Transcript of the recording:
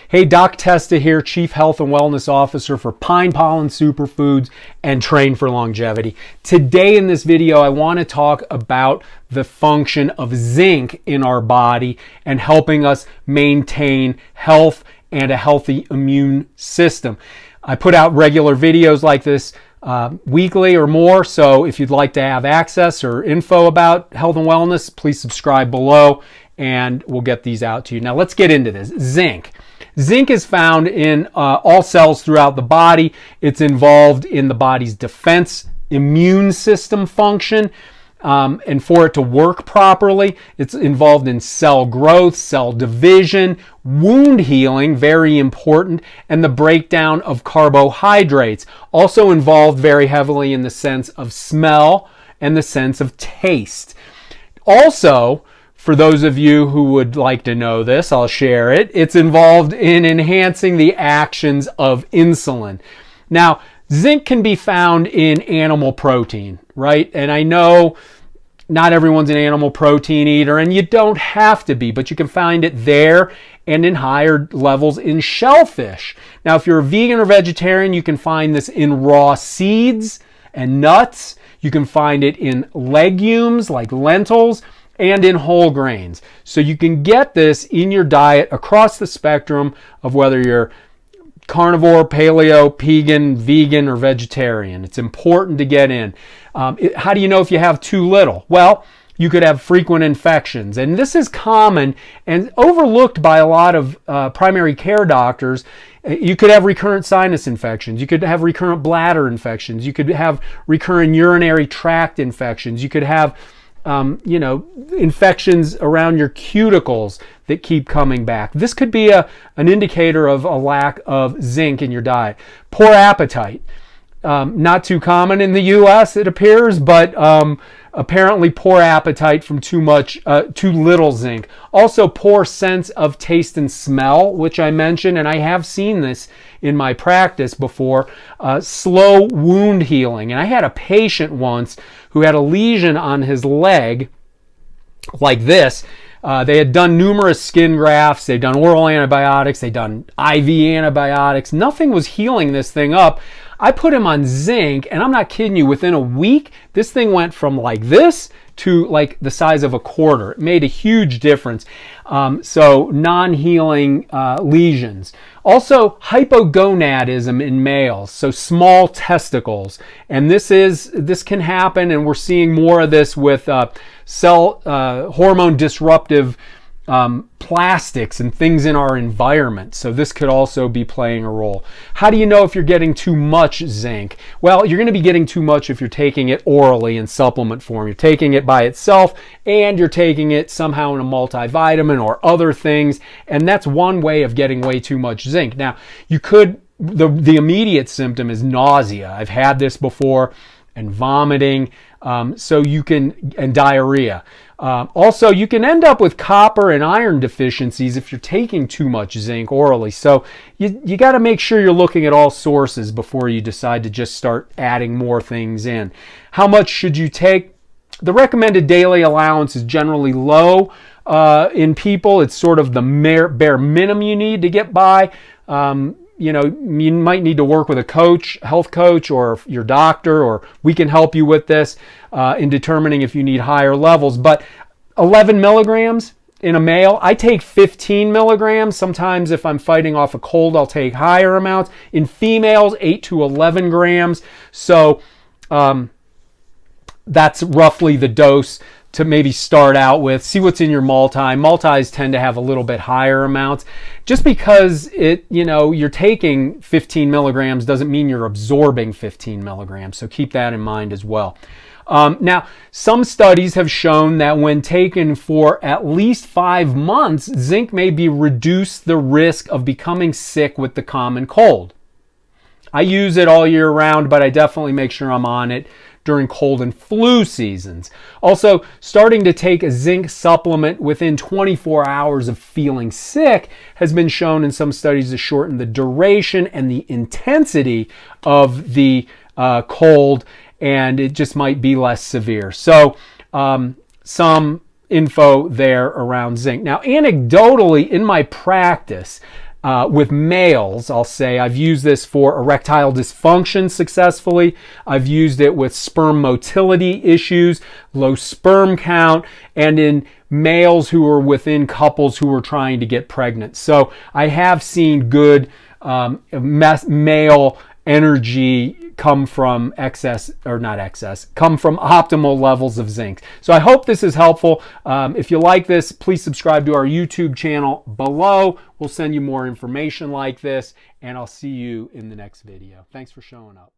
Hey, Doc Testa here, Chief Health and Wellness Officer for Pine Pollen Superfoods and Train for Longevity. Today in this video, I want to talk about the function of zinc in our body and helping us maintain health and a healthy immune system. I put out regular videos like this weekly or more, so if you'd like to have access or info about health and wellness, please subscribe below and we'll get these out to you. Now let's get into this. Zinc. Zinc is found in all cells throughout the body. It's involved in the body's defense immune system function. And for it to work properly, it's involved in cell growth, cell division, wound healing, very important, and the breakdown of carbohydrates. Also involved very heavily in the sense of smell and the sense of taste. Also, for those of you who would like to know this, I'll share it. It's involved in enhancing the actions of insulin. Now, zinc can be found in animal protein, right? And I know not everyone's an animal protein eater, and you don't have to be, but you can find it there and in higher levels in shellfish. Now, if you're a vegan or vegetarian, you can find this in raw seeds and nuts. You can find it in legumes like lentils and in whole grains. So you can get this in your diet across the spectrum of whether you're carnivore, paleo, pagan, vegan, or vegetarian. It's important to get in. How do you know if you have too little? Well, you could have frequent infections. And this is common and overlooked by a lot of primary care doctors. You could have recurrent sinus infections. You could have recurrent bladder infections. You could have recurrent urinary tract infections. You could have infections around your cuticles that keep coming back. This could be an indicator of a lack of zinc in your diet. Poor appetite. Not too common in the U.S., it appears, but apparently poor appetite from too little zinc. Also, poor sense of taste and smell, which I mentioned, and I have seen this in my practice before. Slow wound healing. And I had a patient once who had a lesion on his leg like this. They had done numerous skin grafts. They'd done oral antibiotics. They'd done IV antibiotics. Nothing was healing this thing up. I put him on zinc, and I'm not kidding you, within a week, this thing went from like this to like the size of a quarter. It made a huge difference. So non-healing lesions. Also, hypogonadism in males, so small testicles. And this can happen, and we're seeing more of this with cell hormone disruptive plastics and things in our environment. So this could also be playing a role. How do you know if you're getting too much zinc? Well, you're going to be getting too much if you're taking it orally in supplement form. You're taking it by itself and you're taking it somehow in a multivitamin or other things. And that's one way of getting way too much zinc. Now, you could, the immediate symptom is nausea. I've had this before, and vomiting, and diarrhea. Also, you can end up with copper and iron deficiencies if you're taking too much zinc orally. So you got to make sure you're looking at all sources before you decide to just start adding more things in. How much should you take? The recommended daily allowance is generally low in people. It's sort of the bare minimum you need to get by. You might need to work with a coach, health coach, or your doctor, or we can help you with this in determining if you need higher levels. But 11 milligrams in a male, I take 15 milligrams. Sometimes if I'm fighting off a cold, I'll take higher amounts. In females, 8 to 11 grams. So that's roughly the dose to maybe start out with. See what's in your multi. Multis tend to have a little bit higher amounts. Just because you're taking 15 milligrams doesn't mean you're absorbing 15 milligrams. So keep that in mind as well. Now, some studies have shown that when taken for at least 5 months, zinc may reduce the risk of becoming sick with the common cold. I use it all year round, but I definitely make sure I'm on it during cold and flu seasons. Also, starting to take a zinc supplement within 24 hours of feeling sick has been shown in some studies to shorten the duration and the intensity of the cold, and it just might be less severe. So some info there around zinc. Now, anecdotally, in my practice, with males, I'll say I've used this for erectile dysfunction successfully. I've used it with sperm motility issues, low sperm count, and in males who are within couples who are trying to get pregnant. So I have seen good male energy come from come from optimal levels of zinc. So I hope this is helpful. If you like this, please subscribe to our YouTube channel below. We'll send you more information like this, and I'll see you in the next video. Thanks for showing up.